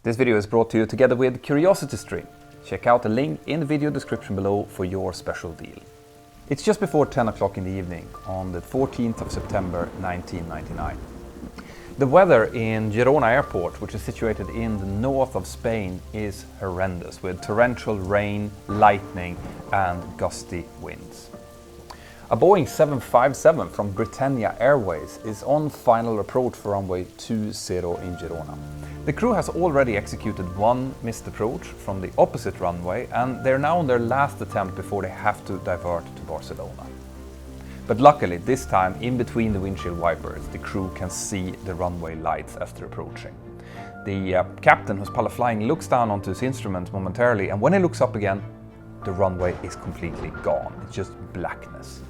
This video is brought to you together with CuriosityStream. Check out the link in the video description below for your special deal. It's just before 10 o'clock in the evening on the 14th of September 1999. The weather in Girona Airport, which is situated in the north of Spain, is horrendous with torrential rain, lightning and gusty winds. A Boeing 757 from Britannia Airways is on final approach for runway 20 in Girona. The crew has already executed one missed approach from the opposite runway and they're now on their last attempt before they have to divert to Barcelona. But luckily, this time, in between the windshield wipers, the crew can see the runway lights as they're approaching. The captain, who's flying, looks down onto his instruments momentarily, and when he looks up again, the runway is completely gone. It's just blackness.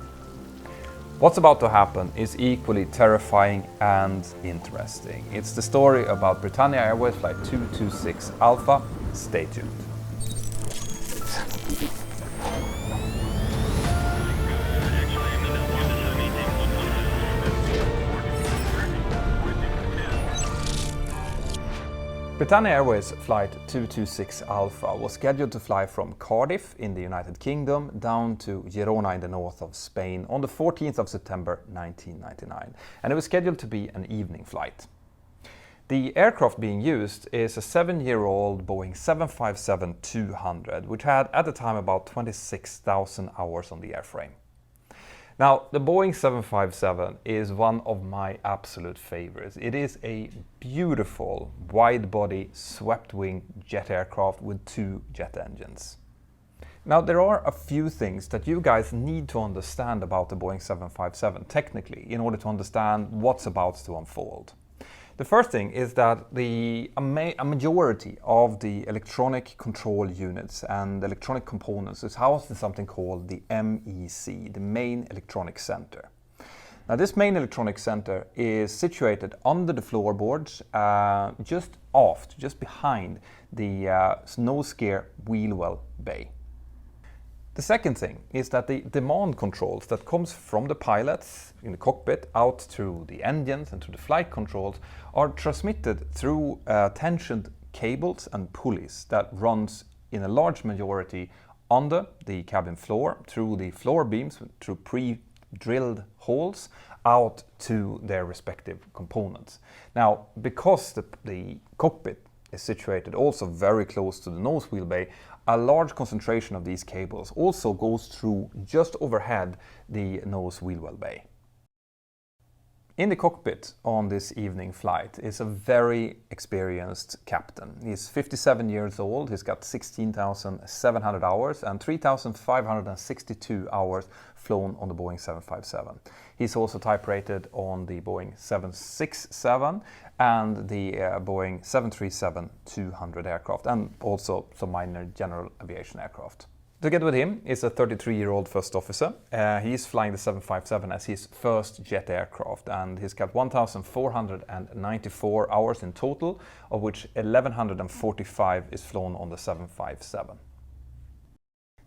What's about to happen is equally terrifying and interesting. It's the story about Britannia Airways Flight 226 Alpha. Stay tuned. Britannia Airways Flight 226 Alpha was scheduled to fly from Cardiff in the United Kingdom down to Girona in the north of Spain on the 14th of September 1999, and it was scheduled to be an evening flight. The aircraft being used is a 7-year-old Boeing 757-200, which had at the time about 26,000 hours on the airframe. Now, the Boeing 757 is one of my absolute favorites. It is a beautiful, wide-body, swept-wing jet aircraft with 2 jet engines. Now, there are a few things that you guys need to understand about the Boeing 757 technically in order to understand what's about to unfold. The first thing is that a majority of the electronic control units and electronic components is housed in something called the MEC, the Main Electronic Center. Now, this Main Electronic Center is situated under the floorboards, just behind the nose gear wheel well bay. The second thing is that the demand controls that comes from the pilots in the cockpit out through the engines and to the flight controls are transmitted through tensioned cables and pulleys that runs in a large majority under the cabin floor, through the floor beams, through pre-drilled holes out to their respective components. Now, because the cockpit is situated also very close to the nose wheel bay, a large concentration of these cables also goes through just overhead the nose wheel well bay. In the cockpit on this evening flight is a very experienced captain. He's 57 years old, he's got 16,700 hours and 3,562 hours flown on the Boeing 757. He's also type rated on the Boeing 767 and the Boeing 737-200 aircraft, and also some minor general aviation aircraft. Together with him is a 33-year-old first officer. He's flying the 757 as his first jet aircraft, and he's got 1,494 hours in total, of which 1,145 is flown on the 757.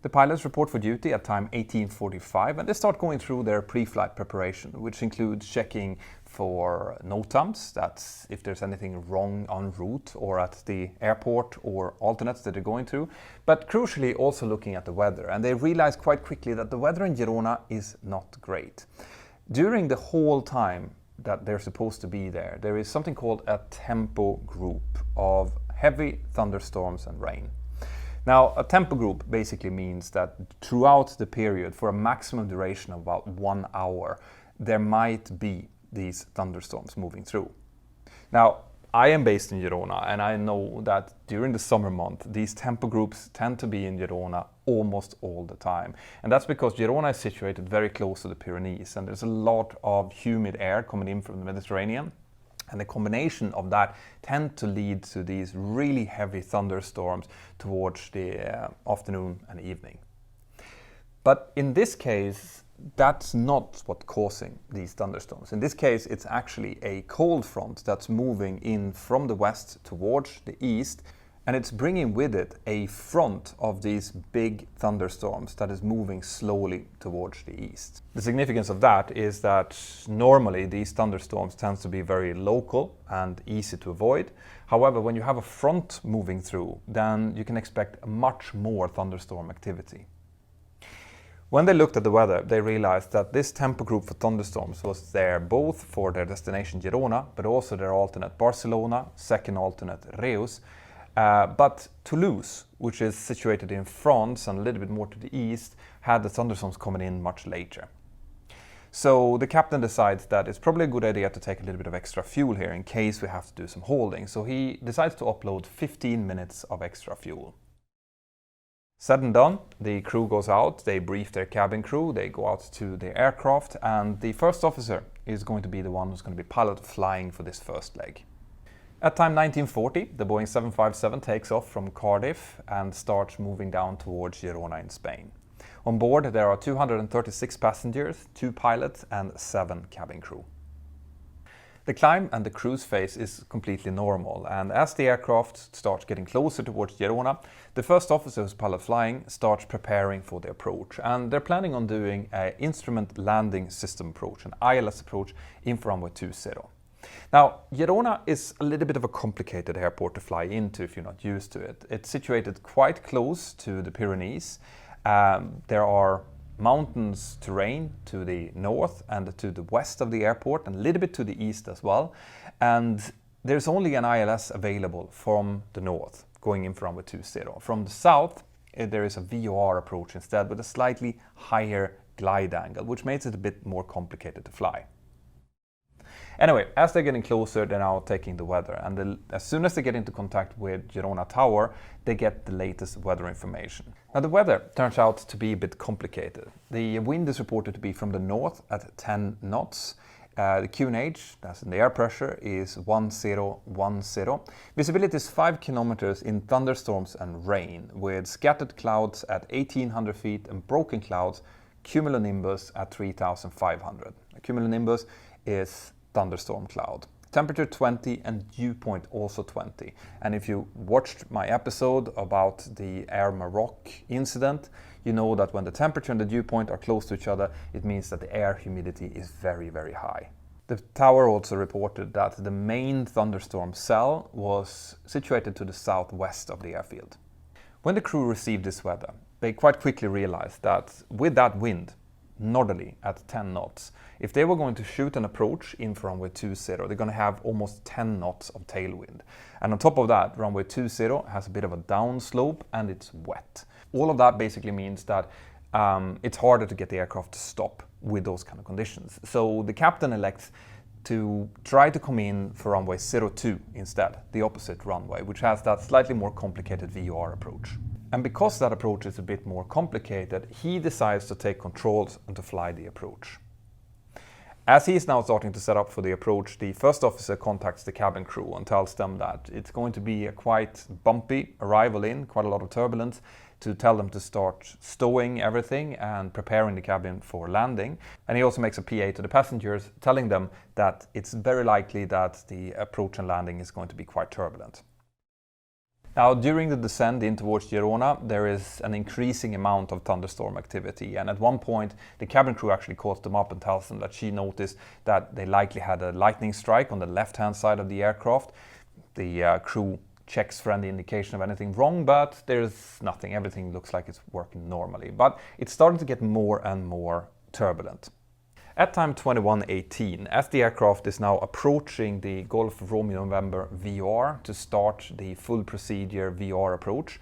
The pilots report for duty at time 18:45, and they start going through their pre-flight preparation, which includes checking for Notams, that's if there's anything wrong en route or at the airport or alternates that they're going through, but crucially also looking at the weather, and they realize quite quickly that the weather in Girona is not great. During the whole time that they're supposed to be there, there is something called a tempo group of heavy thunderstorms and rain. Now, a tempo group basically means that throughout the period, for a maximum duration of about 1 hour, there might be these thunderstorms moving through. Now, I am based in Girona, and I know that during the summer month, these tempo groups tend to be in Girona almost all the time. And that's because Girona is situated very close to the Pyrenees, and there's a lot of humid air coming in from the Mediterranean. And the combination of that tend to lead to these really heavy thunderstorms towards the afternoon and evening. But in this case, that's not what's causing these thunderstorms. In this case, it's actually a cold front that's moving in from the west towards the east, And it's bringing with it a front of these big thunderstorms that is moving slowly towards the east. The significance of that is that normally these thunderstorms tend to be very local and easy to avoid. However, when you have a front moving through, then you can expect much more thunderstorm activity. When they looked at the weather, they realized that this tempo group for thunderstorms was there both for their destination Girona, but also their alternate Barcelona, second alternate Reus. But Toulouse, which is situated in France and a little bit more to the east, had the thunderstorms coming in much later. So the captain decides that it's probably a good idea to take a little bit of extra fuel here in case we have to do some holding. So he decides to upload 15 minutes of extra fuel. Said and done, the crew goes out, they brief their cabin crew, they go out to the aircraft, and the first officer is going to be the one who's going to be pilot flying for this first leg. At time 1940, the Boeing 757 takes off from Cardiff and starts moving down towards Girona in Spain. On board there are 236 passengers, 2 pilots and 7 cabin crew. The climb and the cruise phase is completely normal, and as the aircraft starts getting closer towards Girona, the first officer who's pilot flying starts preparing for the approach, and they're planning on doing an instrument landing system approach, an ILS approach in for runway 20. Now, Girona is a little bit of a complicated airport to fly into if you're not used to it. It's situated quite close to the Pyrenees. There are mountains terrain to the north and to the west of the airport and a little bit to the east as well. And there's only an ILS available from the north going in for runway 20. From the south, there is a VOR approach instead with a slightly higher glide angle, which makes it a bit more complicated to fly. Anyway, as they're getting closer, they're now taking the weather, and as soon as they get into contact with Girona Tower, they get the latest weather information. Now, the weather turns out to be a bit complicated. The wind is reported to be from the north at 10 knots. The QNH, that's in the air pressure, is 1010. Visibility is 5 kilometers in thunderstorms and rain, with scattered clouds at 1800 feet and broken clouds, cumulonimbus at 3500. Cumulonimbus is thunderstorm cloud. Temperature 20 and dew point also 20. And if you watched my episode about the Air Maroc incident, you know that when the temperature and the dew point are close to each other, it means that the air humidity is very, very high. The tower also reported that the main thunderstorm cell was situated to the southwest of the airfield. When the crew received this weather, they quite quickly realized that with that wind, northerly at 10 knots. If they were going to shoot an approach in for runway 20, they're going to have almost 10 knots of tailwind. And on top of that, runway 20 has a bit of a downslope and it's wet. All of that basically means that it's harder to get the aircraft to stop with those kind of conditions. So the captain elects to try to come in for runway 02 instead, the opposite runway, which has that slightly more complicated VOR approach. And because that approach is a bit more complicated, he decides to take controls and to fly the approach. As he is now starting to set up for the approach, the first officer contacts the cabin crew and tells them that it's going to be a quite bumpy arrival in, quite a lot of turbulence, to tell them to start stowing everything and preparing the cabin for landing. And he also makes a PA to the passengers, telling them that it's very likely that the approach and landing is going to be quite turbulent. Now, during the descent in towards Girona, there is an increasing amount of thunderstorm activity, and at one point the cabin crew actually calls them up and tells them that she noticed that they likely had a lightning strike on the left-hand side of the aircraft. The crew checks for any indication of anything wrong, but there's nothing. Everything looks like it's working normally, but it's starting to get more and more turbulent. At time 21:18, as the aircraft is now approaching the Golf Romeo November VOR to start the full procedure VOR approach,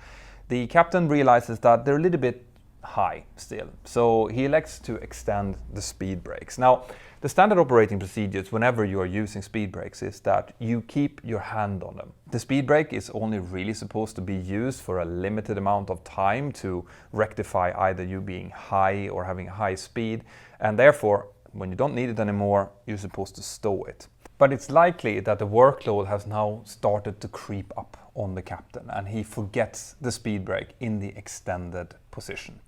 the captain realizes that they're a little bit high still, so he elects to extend the speed brakes. Now, the standard operating procedures whenever you are using speed brakes is that you keep your hand on them. The speed brake is only really supposed to be used for a limited amount of time to rectify either you being high or having high speed, and therefore when you don't need it anymore, you're supposed to stow it. But it's likely that the workload has now started to creep up on the captain and he forgets the speed brake in the extended position.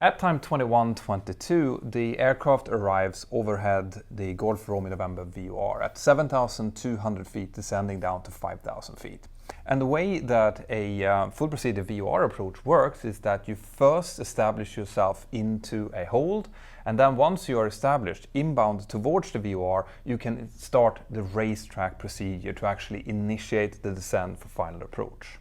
At time 21:22, the aircraft arrives overhead the Golf Romeo November VOR at 7,200 feet, descending down to 5,000 feet. And the way that a full procedure VOR approach works is that you first establish yourself into a hold, and then once you are established inbound towards the VOR, you can start the racetrack procedure to actually initiate the descent for final approach.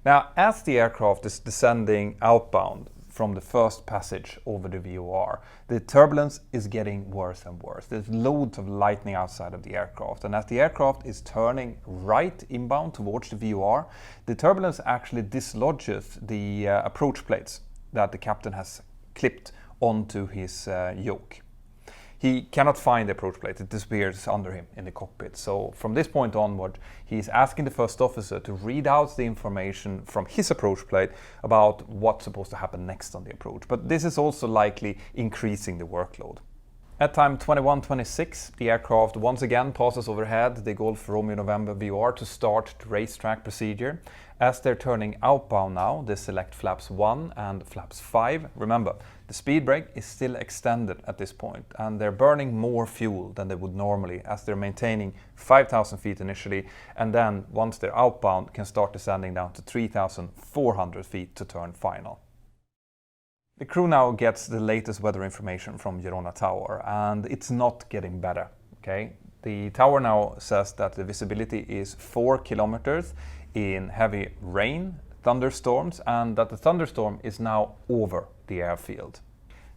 Now, as the aircraft is descending outbound from the first passage over the VOR, the turbulence is getting worse and worse. There's loads of lightning outside of the aircraft, and as the aircraft is turning right inbound towards the VOR, the turbulence actually dislodges the approach plates that the captain has clipped onto his yoke. He cannot find the approach plate, it disappears under him in the cockpit. So from this point onward, he's asking the first officer to read out the information from his approach plate about what's supposed to happen next on the approach. But this is also likely increasing the workload. At time 21:26, the aircraft once again passes overhead the Golf Romeo November VOR to start the racetrack procedure. As they're turning outbound now, they select flaps 1 and flaps 5. Remember, the speed brake is still extended at this point, and they're burning more fuel than they would normally, as they're maintaining 5,000 feet initially, and then once they're outbound can start descending down to 3,400 feet to turn final. The crew now gets the latest weather information from Girona Tower, and it's not getting better. Okay, the tower now says that the visibility is 4 kilometers in heavy rain, thunderstorms, and that the thunderstorm is now over the airfield.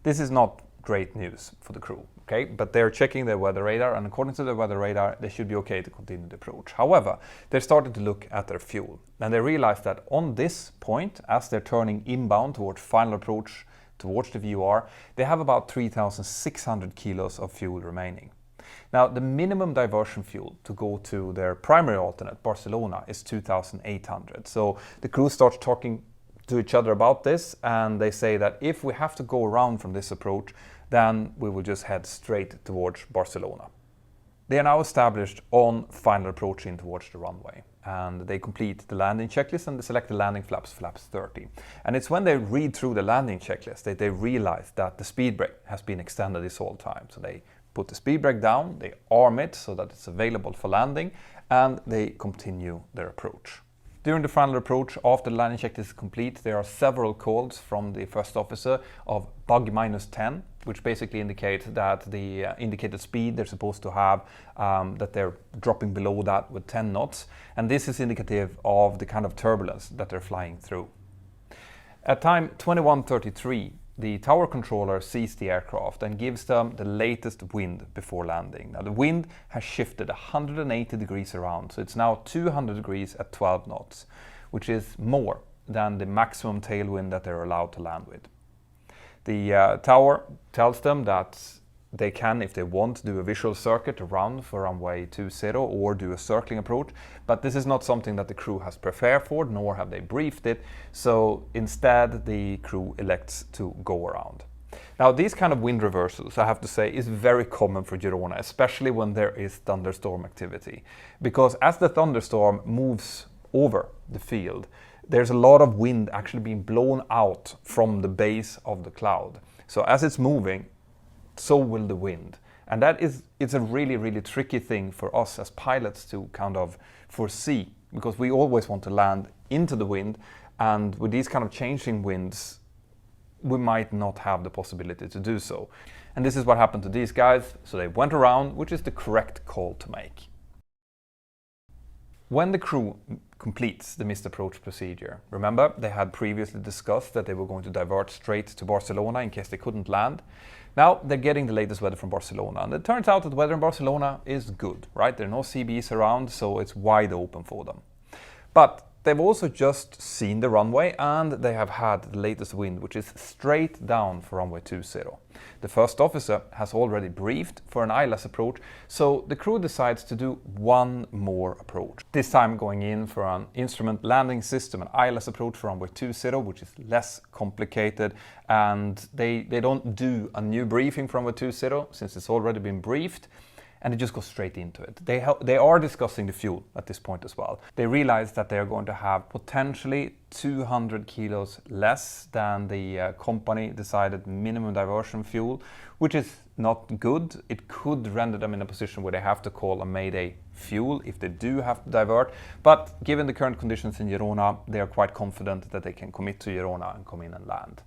This is not great news for the crew, okay? But they're checking their weather radar, and according to the weather radar, they should be okay to continue the approach. However, they're starting to look at their fuel, and they realize that on this point, as they're turning inbound towards final approach towards the VOR, they have about 3,600 kilos of fuel remaining. Now, the minimum diversion fuel to go to their primary alternate, Barcelona, is 2,800. So the crew starts talking to each other about this, and they say that if we have to go around from this approach, then we will just head straight towards Barcelona. They are now established on final approach in towards the runway, and they complete the landing checklist and they select the landing flaps, flaps 30. And it's when they read through the landing checklist that they realize that the speed brake has been extended this whole time. So they put the speed brake down, they arm it so that it's available for landing, and they continue their approach. During the final approach, after the landing checklist is complete, there are several calls from the first officer of bug -10, which basically indicates that the indicated speed they're supposed to have, that they're dropping below that with 10 knots. And this is indicative of the kind of turbulence that they're flying through. At time 21:33, the tower controller sees the aircraft and gives them the latest wind before landing. Now, the wind has shifted 180 degrees around, so it's now 200 degrees at 12 knots, which is more than the maximum tailwind that they're allowed to land with. The tower tells them that they can, if they want, do a visual circuit around for runway 20 or do a circling approach, but this is not something that the crew has prepared for, nor have they briefed it, so instead the crew elects to go around. Now, these kind of wind reversals, I have to say, is very common for Girona, especially when there is thunderstorm activity, because as the thunderstorm moves over the field, there's a lot of wind actually being blown out from the base of the cloud. So as it's moving, so will the wind. And it's a really, really tricky thing for us as pilots to kind of foresee, because we always want to land into the wind, and with these kind of changing winds, we might not have the possibility to do so. And this is what happened to these guys, so they went around, which is the correct call to make. When the crew completes the missed approach procedure, remember they had previously discussed that they were going to divert straight to Barcelona in case they couldn't land. Now they're getting the latest weather from Barcelona, and it turns out that the weather in Barcelona is good, right? There are no CBs around, so it's wide open for them. But they've also just seen the runway, and they have had the latest wind, which is straight down for runway 20. The first officer has already briefed for an ILS approach, so the crew decides to do one more approach. This time going in for an instrument landing system, an ILS approach for runway 20, which is less complicated, and they don't do a new briefing for runway 20 since it's already been briefed. and they just go straight into it. They are discussing the fuel at this point as well. They realize that they are going to have potentially 200 kilos less than the company decided minimum diversion fuel, which is not good. It could render them in a position where they have to call a mayday fuel if they do have to divert. But given the current conditions in Girona, they are quite confident that they can commit to Girona and come in and land.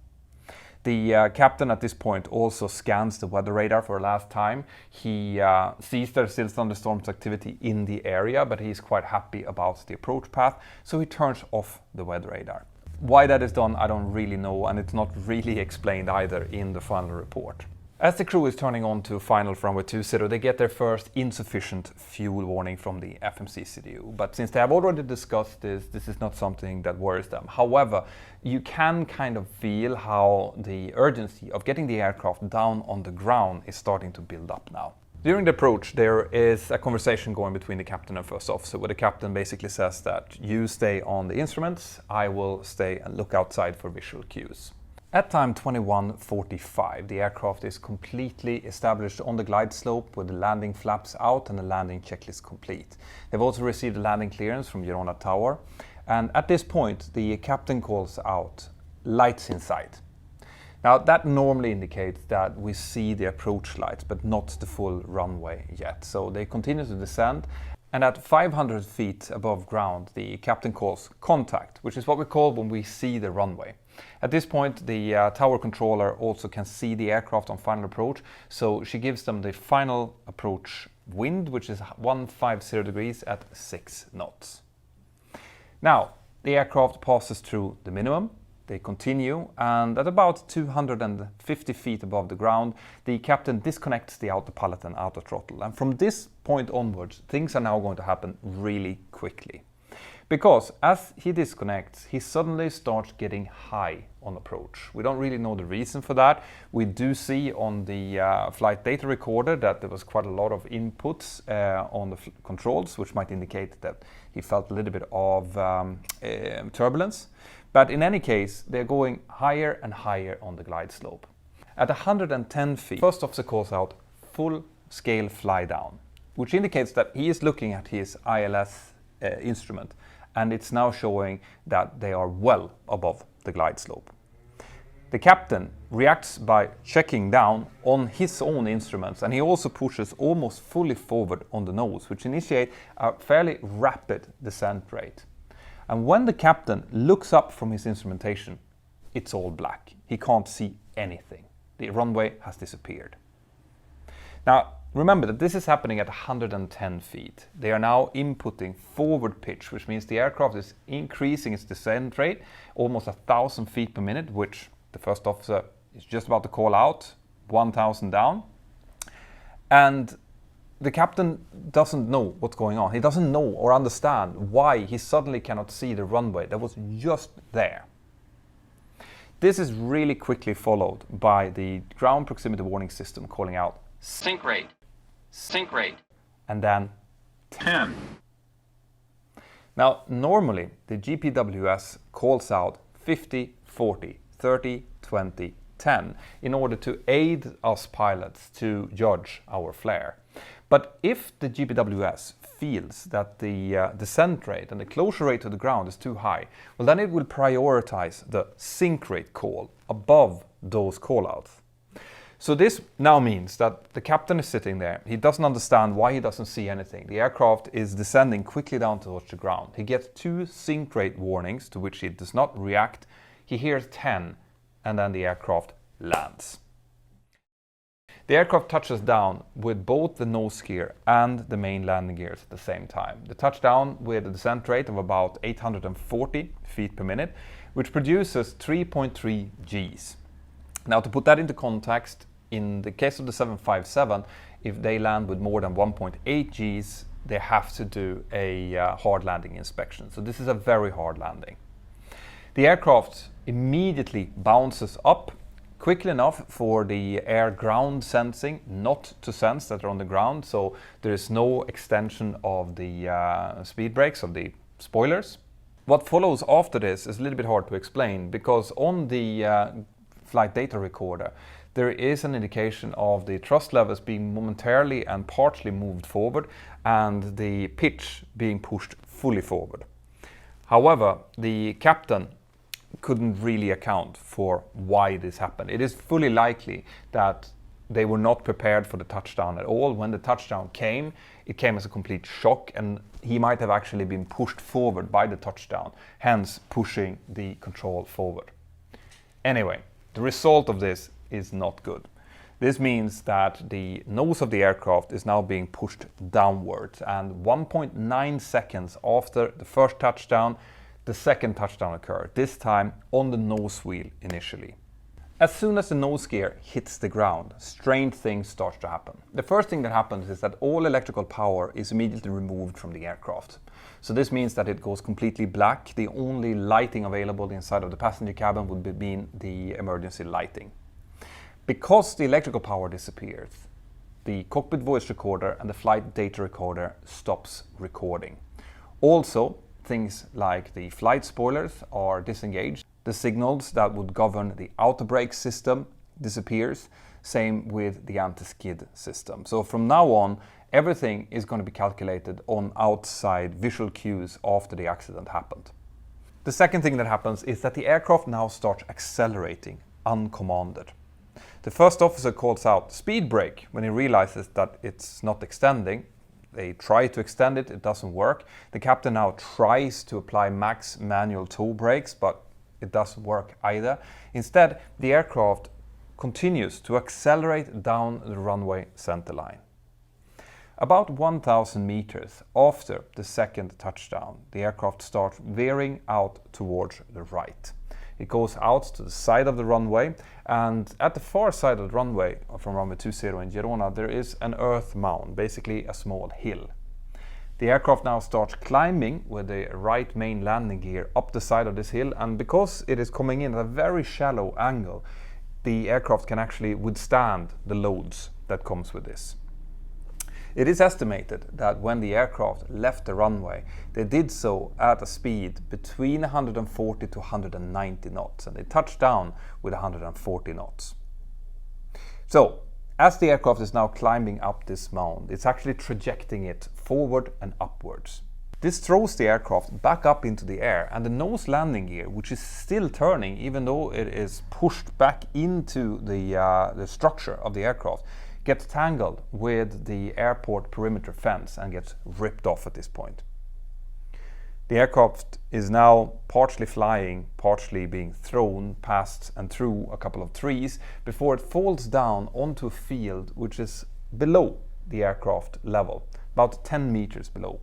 The captain at this point also scans the weather radar for the last time. He sees there's still thunderstorms activity in the area, but he's quite happy about the approach path, so he turns off the weather radar. Why that is done, I don't really know, and it's not really explained either in the final report. As the crew is turning on to final for runway 20, they get their first insufficient fuel warning from the FMC CDU. But since they have already discussed this is not something that worries them. However, you can kind of feel how the urgency of getting the aircraft down on the ground is starting to build up now. During the approach, there is a conversation going between the captain and first officer, where the captain basically says that you stay on the instruments, I will stay and look outside for visual cues. At time 21:45, the aircraft is completely established on the glide slope with the landing flaps out and the landing checklist complete. They've also received a landing clearance from Girona Tower, and at this point the captain calls out, "Lights in sight." Now that normally indicates that we see the approach lights but not the full runway yet, so they continue to descend. And at 500 feet above ground, the captain calls contact, which is what we call when we see the runway. At this point, the tower controller also can see the aircraft on final approach, so she gives them the final approach wind, which is 150 degrees at 6 knots. Now, the aircraft passes through the minimum. They continue, and at about 250 feet above the ground, the captain disconnects the autopilot and autothrottle. And from this point onwards, things are now going to happen really quickly. Because as he disconnects, he suddenly starts getting high on approach. We don't really know the reason for that. We do see on the flight data recorder that there was quite a lot of inputs on the controls, which might indicate that he felt a little bit of turbulence. But in any case, they're going higher and higher on the glide slope. At 110 feet, first officer calls out full-scale fly down, which indicates that he is looking at his ILS instrument, and it's now showing that they are well above the glide slope. The captain reacts by checking down on his own instruments, and he also pushes almost fully forward on the nose, which initiates a fairly rapid descent rate. And when the captain looks up from his instrumentation, it's all black. He can't see anything. The runway has disappeared. Now, remember that this is happening at 110 feet. They are now inputting forward pitch, which means the aircraft is increasing its descent rate almost 1,000 feet per minute, which the first officer is just about to call out, 1,000 down. And the captain doesn't know what's going on. He doesn't know or understand why he suddenly cannot see the runway that was just there. This is really quickly followed by the ground proximity warning system calling out sink rate, and then 10. Now, normally the GPWS calls out 50, 40, 30, 20, 10 in order to aid us pilots to judge our flare. But if the GPWS feels that the descent rate and the closure rate to the ground is too high, well, then it will prioritize the sink rate call above those callouts. So this now means that the captain is sitting there. He doesn't understand why he doesn't see anything. The aircraft is descending quickly down towards the ground. He gets 2 sink rate warnings to which he does not react. He hears 10, and then the aircraft lands. The aircraft touches down with both the nose gear and the main landing gears at the same time. The touchdown with a descent rate of about 840 feet per minute, which produces 3.3 Gs. Now, to put that into context, in the case of the 757, if they land with more than 1.8 Gs, they have to do a hard landing inspection. So this is a very hard landing. The aircraft immediately bounces up quickly enough for the air-ground sensing not to sense that they're on the ground, so there is no extension of the speed brakes, of the spoilers. What follows after this is a little bit hard to explain, because on the flight data recorder, there is an indication of the thrust levels being momentarily and partially moved forward and the pitch being pushed fully forward. However, the captain couldn't really account for why this happened. It is fully likely that they were not prepared for the touchdown at all. When the touchdown came, it came as a complete shock, and he might have actually been pushed forward by the touchdown, hence pushing the control forward. Anyway, the result of this is not good. This means that the nose of the aircraft is now being pushed downwards, and 1.9 seconds after the first touchdown, the second touchdown occurred, this time on the nose wheel initially. As soon as the nose gear hits the ground, strange things start to happen. The first thing that happens is that all electrical power is immediately removed from the aircraft. So this means that it goes completely black. The only lighting available inside of the passenger cabin would be the emergency lighting. Because the electrical power disappears, the cockpit voice recorder and the flight data recorder stops recording. Also, things like the flight spoilers are disengaged. The signals that would govern the auto brake system disappears. Same with the anti-skid system. So from now on, everything is going to be calculated on outside visual cues after the accident happened. The second thing that happens is that the aircraft now starts accelerating uncommanded. The first officer calls out speed brake when he realizes that it's not extending. They try to extend it, it doesn't work. The captain now tries to apply max manual toe brakes, but it doesn't work either. Instead, the aircraft continues to accelerate down the runway center line. About 1,000 meters after the second touchdown, the aircraft starts veering out towards the right. It goes out to the side of the runway, and at the far side of the runway from runway 20 in Girona, there is an earth mound, basically a small hill. The aircraft now starts climbing with the right main landing gear up the side of this hill, and because it is coming in at a very shallow angle, the aircraft can actually withstand the loads that comes with this. It is estimated that when the aircraft left the runway, they did so at a speed between 140 to 190 knots, and they touched down with 140 knots. So, as the aircraft is now climbing up this mound, it's actually trajecting it forward and upwards. This throws the aircraft back up into the air, and the nose landing gear, which is still turning even though it is pushed back into the structure of the aircraft, gets tangled with the airport perimeter fence and gets ripped off at this point. The aircraft is now partially flying, partially being thrown past and through a couple of trees before it falls down onto a field which is below the aircraft level, about 10 meters below.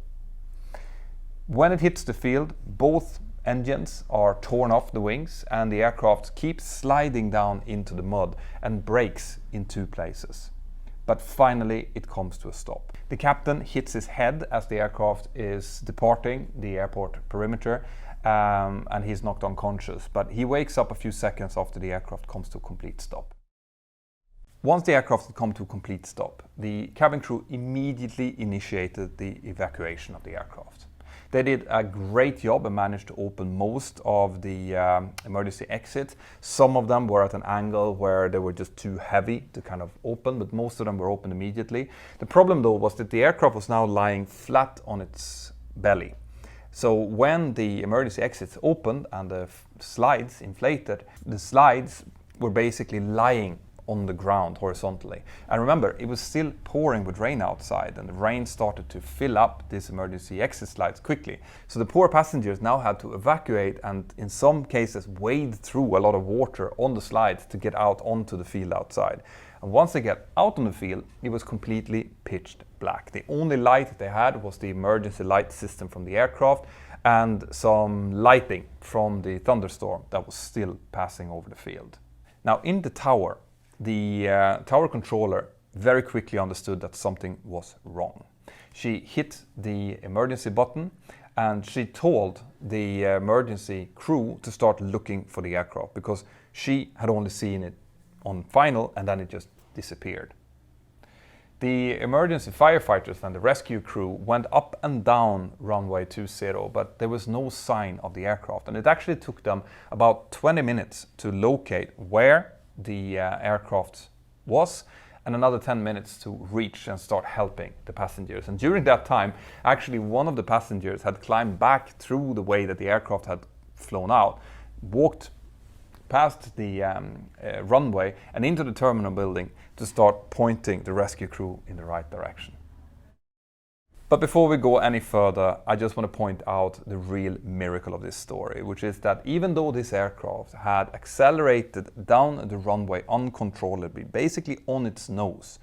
When it hits the field, both engines are torn off the wings and the aircraft keeps sliding down into the mud and breaks in two places. But finally it comes to a stop. The captain hits his head as the aircraft is departing the airport perimeter, and he's knocked unconscious, but he wakes up a few seconds after the aircraft comes to a complete stop. Once the aircraft had come to a complete stop, the cabin crew immediately initiated the evacuation of the aircraft. They did a great job and managed to open most of the emergency exits. Some of them were at an angle where they were just too heavy to kind of open, but most of them were opened immediately. The problem though was that the aircraft was now lying flat on its belly. So when the emergency exits opened and the slides inflated, the slides were basically lying on the ground horizontally. And remember, it was still pouring with rain outside, and the rain started to fill up these emergency exit slides quickly. So the poor passengers now had to evacuate and in some cases wade through a lot of water on the slides to get out onto the field outside. And once they get out on the field, it was completely pitch black. The only light that they had was the emergency light system from the aircraft and some lighting from the thunderstorm that was still passing over the field. Now in the tower, the tower controller very quickly understood that something was wrong. She hit the emergency button and she told the emergency crew to start looking for the aircraft because she had only seen it on final and then it just disappeared. The emergency firefighters and the rescue crew went up and down runway 20, but there was no sign of the aircraft, and it actually took them about 20 minutes to locate where the aircraft was, and another 10 minutes to reach and start helping the passengers. And during that time, actually one of the passengers had climbed back through the way that the aircraft had flown out, walked past the runway and into the terminal building to start pointing the rescue crew in the right direction. But before we go any further, I just want to point out the real miracle of this story, which is that even though this aircraft had accelerated down the runway uncontrollably, basically on its nose,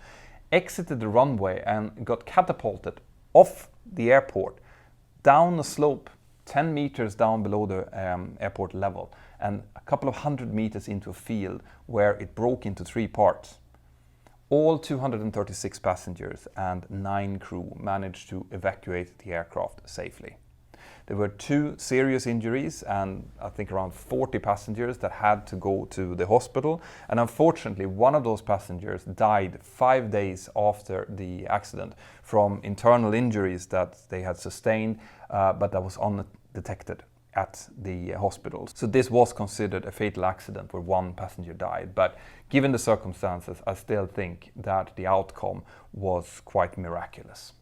exited the runway and got catapulted off the airport, down a slope 10 meters down below the airport level, and a couple of 100 meters into a field where it broke into 3 parts. All 236 passengers and 9 crew managed to evacuate the aircraft safely. There were 2 serious injuries and I think around 40 passengers that had to go to the hospital, and unfortunately one of those passengers died 5 days after the accident from internal injuries that they had sustained, but that was undetected at the hospital. So this was considered a fatal accident where 1 passenger died, but given the circumstances, I still think that the outcome was quite miraculous.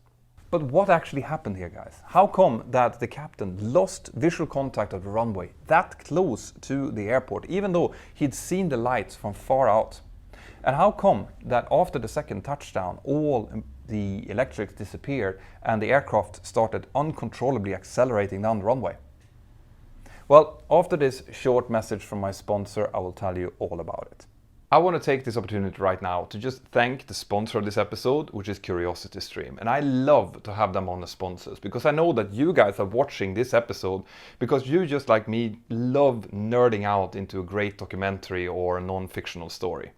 But what actually happened here, guys? How come that the captain lost visual contact of the runway that close to the airport, even though he'd seen the lights from far out? And how come that after the second touchdown, all the electrics disappeared and the aircraft started uncontrollably accelerating down the runway? Well, after this short message from my sponsor, I will tell you all about it. I want to take this opportunity right now to just thank the sponsor of this episode, which is CuriosityStream. And I love to have them on as sponsors because I know that you guys are watching this episode because you, just like me, love nerding out into a great documentary or a non-fictional story.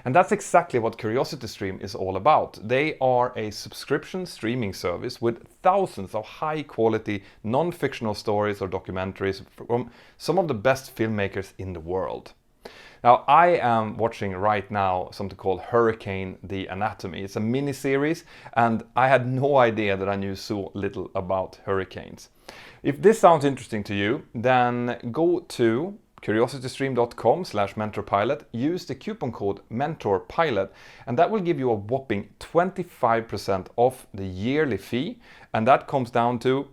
And that's exactly what CuriosityStream is all about. They are a subscription streaming service with thousands of high-quality non-fictional stories or documentaries from some of the best filmmakers in the world. Now, I am watching right now something called Hurricane: The Anatomy. It's a mini-series, and I had no idea that I knew so little about hurricanes. If this sounds interesting to you, then go to curiositystream.com/mentorpilot, use the coupon code mentorpilot, and that will give you a whopping 25% off the yearly fee, and that comes down to,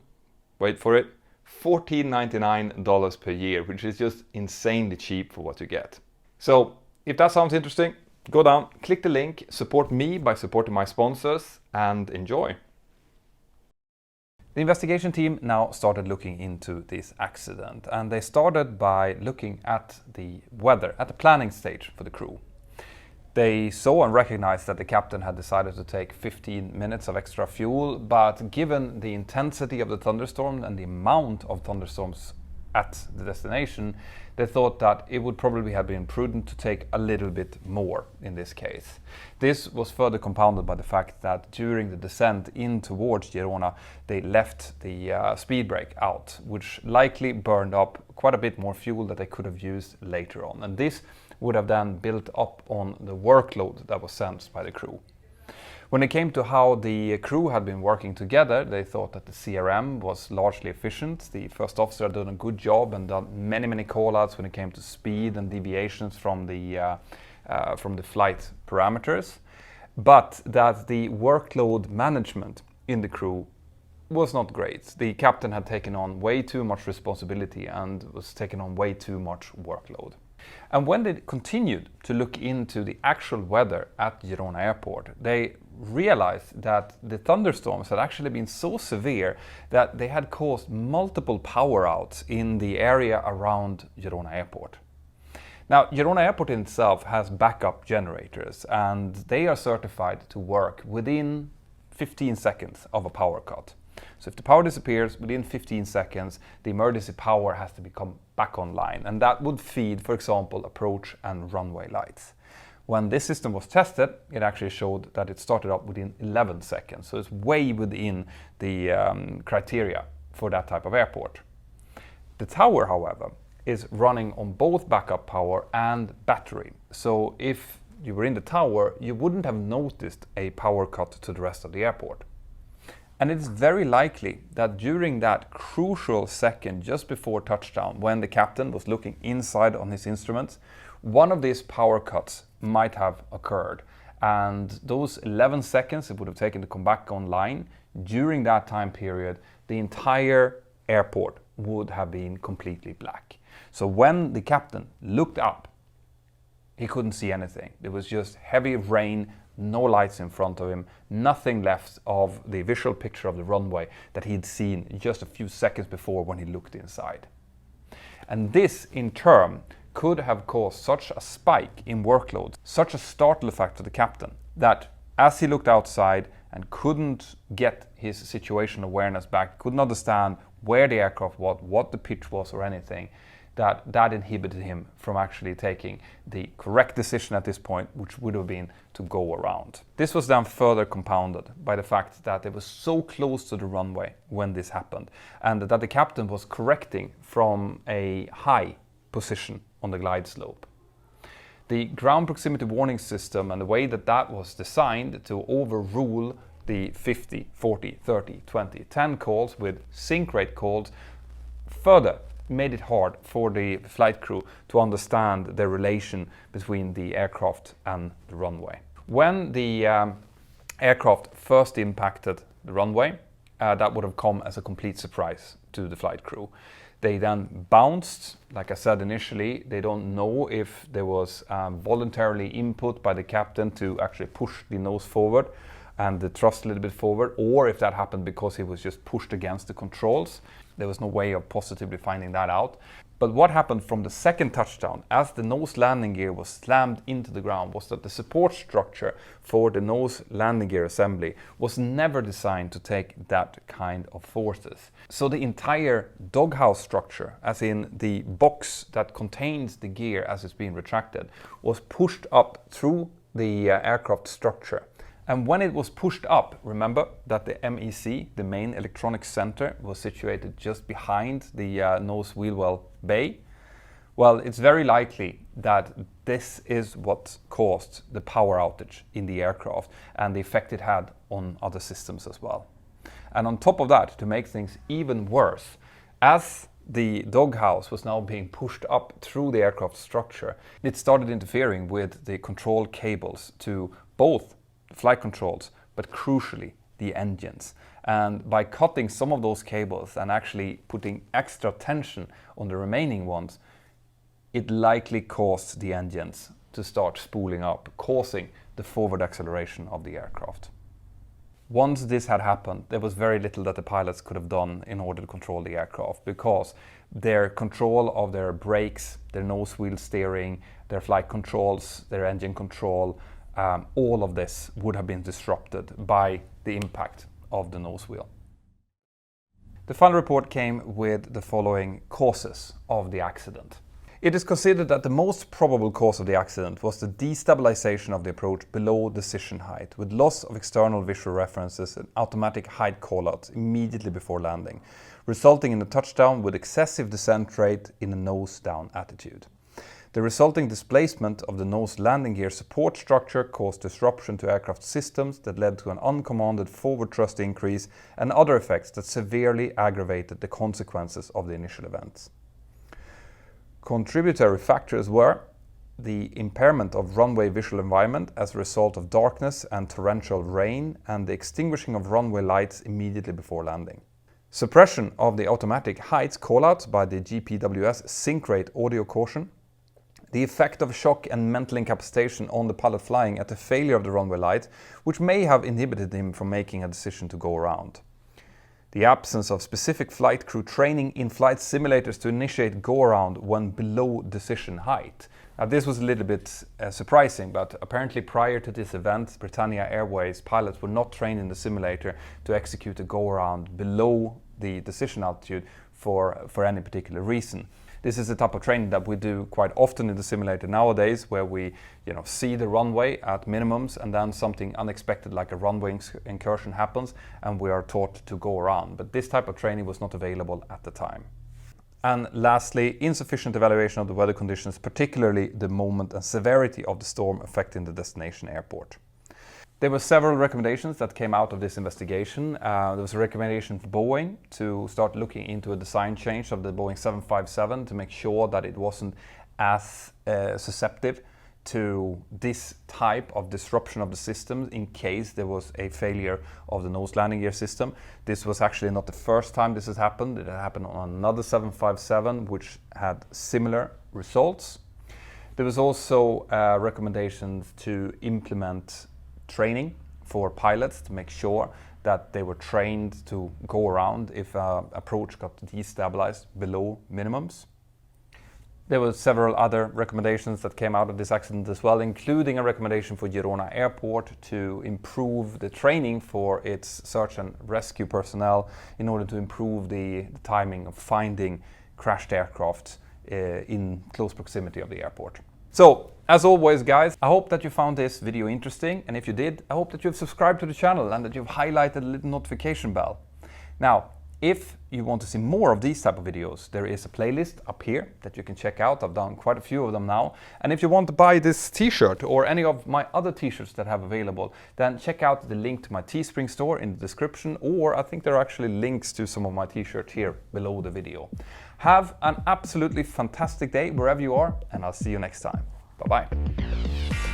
wait for it, $14.99 per year, which is just insanely cheap for what you get. So if that sounds interesting, go down, click the link, support me by supporting my sponsors, and enjoy. The investigation team now started looking into this accident, and they started by looking at the weather at the planning stage for the crew. They saw and recognized that the captain had decided to take 15 minutes of extra fuel, but given the intensity of the thunderstorm and the amount of thunderstorms at the destination, they thought that it would probably have been prudent to take a little bit more in this case. This was further compounded by the fact that during the descent in towards Girona, they left the speed brake out, which likely burned up quite a bit more fuel that they could have used later on. And this would have then built up on the workload that was sensed by the crew. When it came to how the crew had been working together, they thought that the CRM was largely efficient. The first officer had done a good job and done many call-outs when it came to speed and deviations from the flight parameters, but that the workload management in the crew was not great. The captain had taken on way too much responsibility and was taking on way too much workload. And when they continued to look into the actual weather at Girona Airport, they realized that the thunderstorms had actually been so severe that they had caused multiple power outs in the area around Girona Airport. Now, Girona Airport in itself has backup generators, and they are certified to work within 15 seconds of a power cut. So if the power disappears within 15 seconds, the emergency power has to become back online, and that would feed, for example, approach and runway lights. When this system was tested, it actually showed that it started up within 11 seconds, so it's way within the criteria for that type of airport. The tower, however, is running on both backup power and battery, so if you were in the tower, you wouldn't have noticed a power cut to the rest of the airport. And it's very likely that during that crucial second just before touchdown, when the captain was looking inside on his instruments, one of these power cuts might have occurred. And those 11 seconds it would have taken to come back online, during that time period, the entire airport would have been completely black. So when the captain looked up, he couldn't see anything. There was just heavy rain, no lights in front of him, nothing left of the visual picture of the runway that he'd seen just a few seconds before when he looked inside. And this, in turn, could have caused such a spike in workload, such a startle effect to the captain, that as he looked outside and couldn't get his situation awareness back, couldn't understand where the aircraft was, what the pitch was or anything, that inhibited him from actually taking the correct decision at this point, which would have been to go around. This was then further compounded by the fact that it was so close to the runway when this happened, and that the captain was correcting from a high position on the glide slope. The ground proximity warning system and the way that that was designed to overrule the 50, 40, 30, 20, 10 calls with sync rate calls further made it hard for the flight crew to understand the relation between the aircraft and the runway. When the aircraft first impacted the runway, that would have come as a complete surprise to the flight crew. They then bounced. Like I said initially, they don't know if there was voluntarily input by the captain to actually push the nose forward and the thrust a little bit forward, or if that happened because he was just pushed against the controls. There was no way of positively finding that out. But what happened from the second touchdown, as the nose landing gear was slammed into the ground, was that the support structure for the nose landing gear assembly was never designed to take that kind of forces. So the entire doghouse structure, as in the box that contains the gear as it's being retracted, was pushed up through the aircraft structure. And when it was pushed up, remember that the MEC, the main electronics center, was situated just behind the nose wheel well bay. Well, it's very likely that this is what caused the power outage in the aircraft and the effect it had on other systems as well. And on top of that, to make things even worse, as the doghouse was now being pushed up through the aircraft structure, it started interfering with the control cables to both flight controls, but crucially the engines. And by cutting some of those cables and actually putting extra tension on the remaining ones, it likely caused the engines to start spooling up, causing the forward acceleration of the aircraft. Once this had happened, there was very little that the pilots could have done in order to control the aircraft, because their control of their brakes, their nose wheel steering, their flight controls, their engine control, all of this would have been disrupted by the impact of the nose wheel. The final report came with the following causes of the accident. It is considered that the most probable cause of the accident was the destabilization of the approach below decision height, with loss of external visual references and automatic height callouts immediately before landing, resulting in a touchdown with excessive descent rate in a nose-down attitude. The resulting displacement of the nose landing gear support structure caused disruption to aircraft systems that led to an uncommanded forward thrust increase and other effects that severely aggravated the consequences of the initial events. Contributory factors were the impairment of runway visual environment as a result of darkness and torrential rain, and the extinguishing of runway lights immediately before landing. Suppression of the automatic heights callouts by the GPWS sync rate audio caution. The effect of shock and mental incapacitation on the pilot flying at the failure of the runway light, which may have inhibited him from making a decision to go around. The absence of specific flight crew training in flight simulators to initiate go-around when below decision height. Now, this was a little bit surprising, but apparently prior to this event, Britannia Airways pilots were not trained in the simulator to execute a go-around below the decision altitude for any particular reason. This is the type of training that we do quite often in the simulator nowadays, where we see the runway at minimums and then something unexpected like a runway incursion happens and we are taught to go around. But this type of training was not available at the time. And lastly, insufficient evaluation of the weather conditions, particularly the moment and severity of the storm affecting the destination airport. There were several recommendations that came out of this investigation. There was a recommendation for Boeing to start looking into a design change of the Boeing 757 to make sure that it wasn't as susceptible to this type of disruption of the system in case there was a failure of the nose landing gear system. This was actually not the first time this has happened. It happened on another 757 which had similar results. There was also recommendations to implement training for pilots to make sure that they were trained to go around if approach got destabilized below minimums. There were several other recommendations that came out of this accident as well, including a recommendation for Girona Airport to improve the training for its search and rescue personnel in order to improve the timing of finding crashed aircraft in close proximity of the airport. So, as always guys, I hope that you found this video interesting, and if you did, I hope that you've subscribed to the channel and that you've highlighted the little notification bell. Now, if you want to see more of these type of videos, there is a playlist up here that you can check out. I've done quite a few of them now. And if you want to buy this t-shirt or any of my other t-shirts that I have available, then check out the link to my Teespring store in the description, or I think there are actually links to some of my t-shirts here below the video. Have an absolutely fantastic day wherever you are, and I'll see you next time. Bye-bye.